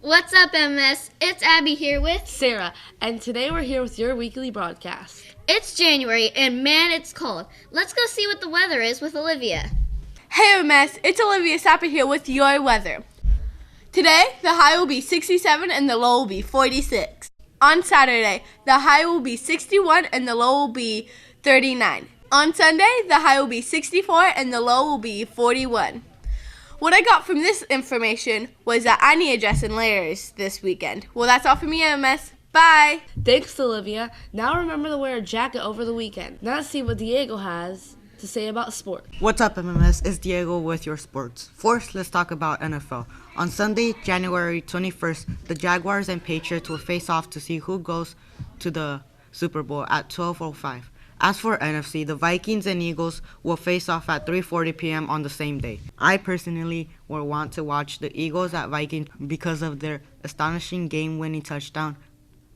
What's up, MS? It's Abby here with Sarah, and today we're here with your weekly broadcast. It's January, and man, it's cold. Let's go see what the weather is with Olivia. Hey MS, it's Olivia Sapper here with your weather. Today, the high will be 67 and the low will be 46. On Saturday, the high will be 61 and the low will be 39. On Sunday, the high will be 64 and the low will be 41. What I got from this information was that I need to dress in layers this weekend. Well, that's all for me, MS. Bye! Thanks, Olivia. Now remember to wear a jacket over the weekend. Now let's see what Diego has to say about sport. What's up, MMS? It's Diego with your sports. First, let's talk about NFL. On Sunday, January 21st, the Jaguars and Patriots will face off to see who goes to the Super Bowl at 12:05. As for NFC, the Vikings and Eagles will face off at 3:40 p.m. on the same day. I personally will want to watch the Eagles at Vikings because of their astonishing game-winning touchdown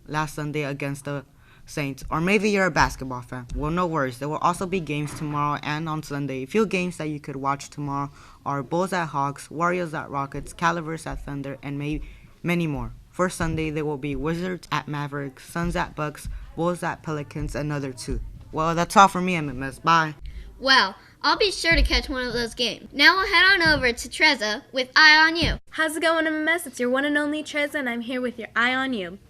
last Sunday against the Saints. Or maybe you're a basketball fan. Well, no worries. There will also be games tomorrow and on Sunday. A few games that you could watch tomorrow are Bulls at Hawks, Warriors at Rockets, Calibers at Thunder, and many more. For Sunday, there will be Wizards at Mavericks, Suns at Bucks, Bulls at Pelicans, and another two. Well, that's all for me, MMS. Bye. Well, I'll be sure to catch one of those games. Now we'll head on over to Treza with Eye on You. How's it going, MMS? It's your one and only Treza, and I'm here with your Eye on You.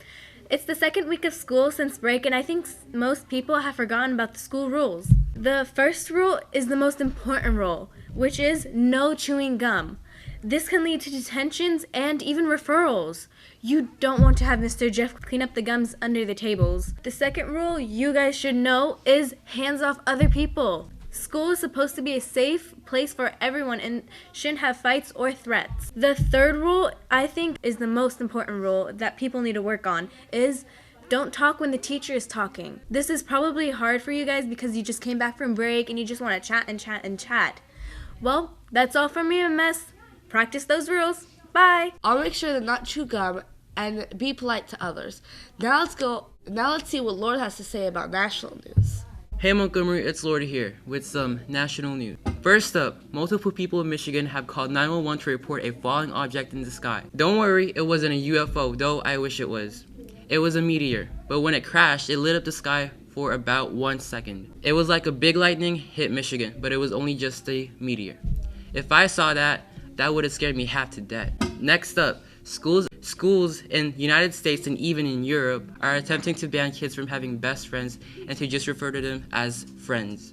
It's the second week of school since break, and I think most people have forgotten about the school rules. The first rule is the most important rule, which is no chewing gum. This can lead to detentions and even referrals. You don't want to have Mr. Jeff clean up the gums under the tables. The second rule you guys should know is hands off other people. School is supposed to be a safe place for everyone and shouldn't have fights or threats. The third rule, I think, is the most important rule that people need to work on, is don't talk when the teacher is talking. This is probably hard for you guys because you just came back from break and you just want to chat and chat and chat. Well, that's all from me, MS. Practice those rules. Bye. I'll make sure to not chew gum and be polite to others. Now let's see what Lord has to say about national news. Hey Montgomery, it's Lord here with some national news. First up, multiple people in Michigan have called 911 to report a falling object in the sky. Don't worry, it wasn't a UFO, though I wish it was. It was a meteor, but when it crashed, it lit up the sky for about 1 second. It was like a big lightning hit Michigan, but it was only just a meteor. If I saw that would have scared me half to death. Next up, schools in the United States and even in Europe are attempting to ban kids from having best friends and to just refer to them as friends.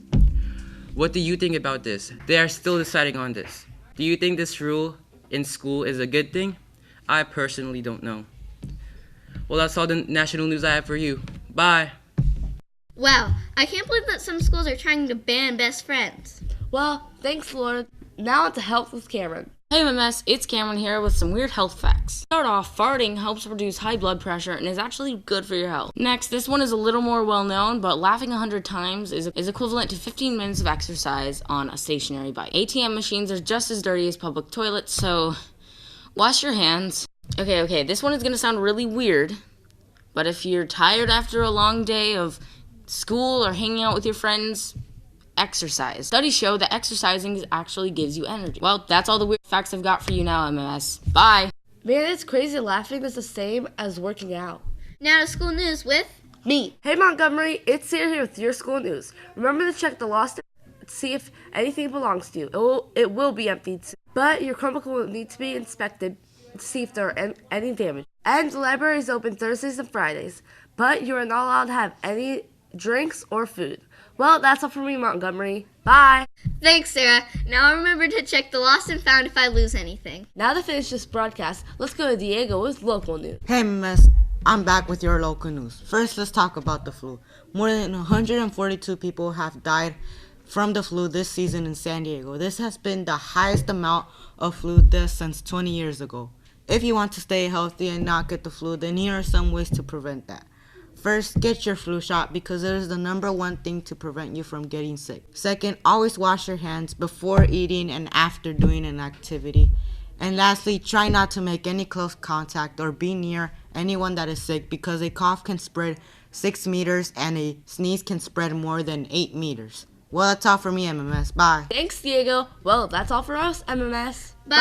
What do you think about this? They are still deciding on this. Do you think this rule in school is a good thing? I personally don't know. Well, that's all the national news I have for you. Bye. Wow, I can't believe that some schools are trying to ban best friends. Well, thanks, Lord. Now on to health with Cameron. Hey MMS, it's Cameron here with some weird health facts. Start off, farting helps reduce high blood pressure and is actually good for your health. Next, this one is a little more well known, but laughing 100 times is equivalent to 15 minutes of exercise on a stationary bike. ATM machines are just as dirty as public toilets, so wash your hands. Okay, this one is gonna sound really weird, but if you're tired after a long day of school or hanging out with your friends, exercise. Studies show that exercising actually gives you energy. Well, that's all the weird facts I've got for you now, MMS. Bye. Man, it's crazy laughing is the same as working out. Now to school news with Me. Hey Montgomery, it's Sarah here with your school news. Remember to check the lost to see if anything belongs to you. It will be emptied soon, but your Chromebook will need to be inspected to see if there are any damage. And the library is open Thursdays and Fridays, but you are not allowed to have any drinks or food. Well, that's all from me, Montgomery. Bye. Thanks, Sarah. Now remember to check the lost and found if I lose anything. Now to finish this broadcast, let's go to Diego with local news. Hey, MMS. I'm back with your local news. First, let's talk about the flu. More than 142 people have died from the flu this season in San Diego. This has been the highest amount of flu deaths since 20 years ago. If you want to stay healthy and not get the flu, then here are some ways to prevent that. First, get your flu shot because it is the number one thing to prevent you from getting sick. Second, always wash your hands before eating and after doing an activity. And lastly, try not to make any close contact or be near anyone that is sick because a cough can spread 6 meters and a sneeze can spread more than 8 meters. Well, that's all for me, MMS. Bye. Thanks, Diego. Well, that's all for us, MMS. Bye.